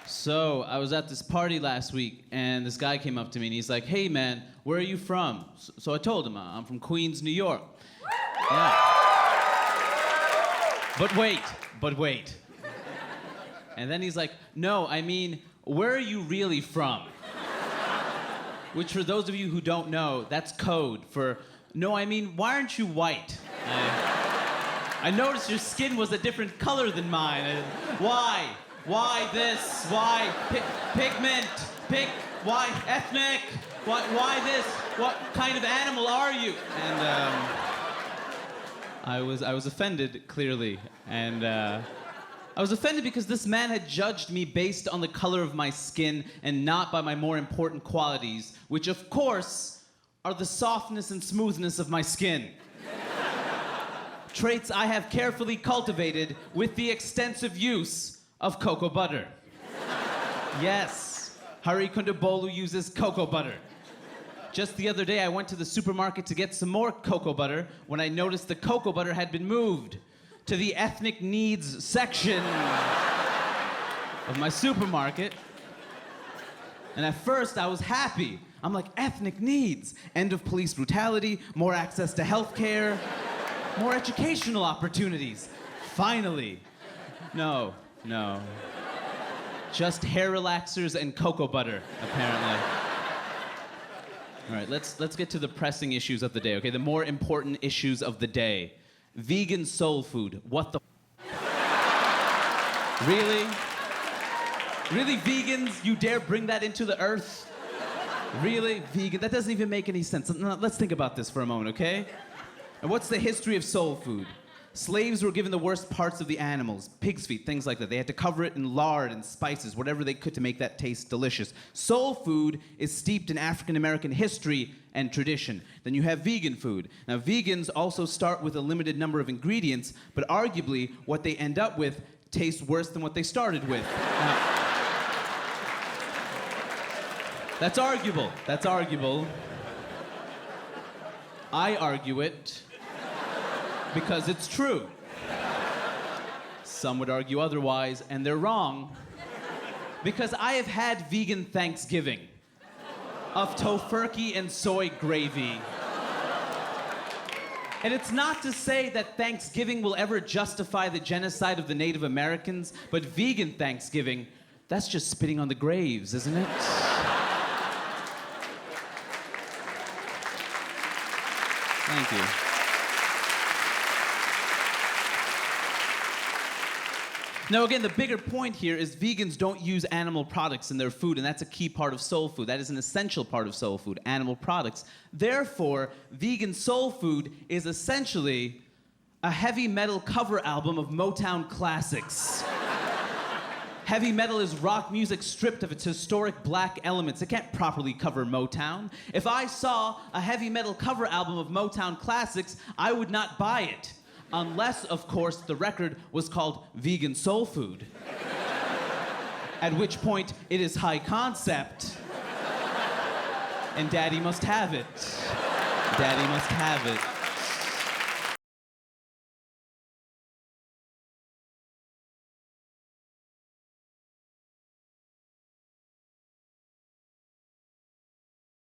So I was at this party last week, and this guy came up to me, and he's like, "Hey, man, where are you from?" So I told him, "I'm from Queens, New York." Yeah. But wait. And then he's like, "No, I mean, where are you really from?" Which, for those of you who don't know, that's code for, "No, I mean, why aren't you white?" I noticed your skin was a different color than mine. Why? Why this? Why pigment? Why ethnic? Why this? What kind of animal are you? And I was offended, clearly, and I was offended because this man had judged me based on the color of my skin and not by my more important qualities, which of course are the softness and smoothness of my skin. Traits I have carefully cultivated with the extensive use of cocoa butter. Yes, Hari Kondabolu uses cocoa butter. Just the other day, I went to the supermarket to get some more cocoa butter when I noticed the cocoa butter had been moved to the ethnic needs section of my supermarket. And at first, I was happy. I'm like, ethnic needs, end of police brutality, more access to health care, more educational opportunities. Finally. No. Just hair relaxers and cocoa butter, apparently. All right, let's get to the pressing issues of the day, okay? The more important issues of the day. Vegan soul food. What the Really? Really, vegans? You dare bring that into the earth? Really? Vegan? That doesn't even make any sense. Let's think about this for a moment, okay? And what's the history of soul food? Slaves were given the worst parts of the animals, pig's feet, things like that. They had to cover it in lard and spices, whatever they could to make that taste delicious. Soul food is steeped in African-American history and tradition. Then you have vegan food. Now, vegans also start with a limited number of ingredients, but arguably what they end up with tastes worse than what they started with. Now, that's arguable. I argue it because it's true. Some would argue otherwise, and they're wrong. Because I have had vegan Thanksgiving of tofurkey and soy gravy. And it's not to say that Thanksgiving will ever justify the genocide of the Native Americans, but vegan Thanksgiving, that's just spitting on the graves, isn't it? Thank you. Now, again, the bigger point here is vegans don't use animal products in their food, and that's a key part of soul food. That is an essential part of soul food, animal products. Therefore, vegan soul food is essentially a heavy metal cover album of Motown classics. Heavy metal is rock music stripped of its historic black elements. It can't properly cover Motown. If I saw a heavy metal cover album of Motown classics, I would not buy it. Unless, of course, the record was called Vegan Soul Food. At which point, it is high concept. And Daddy must have it. Daddy must have it.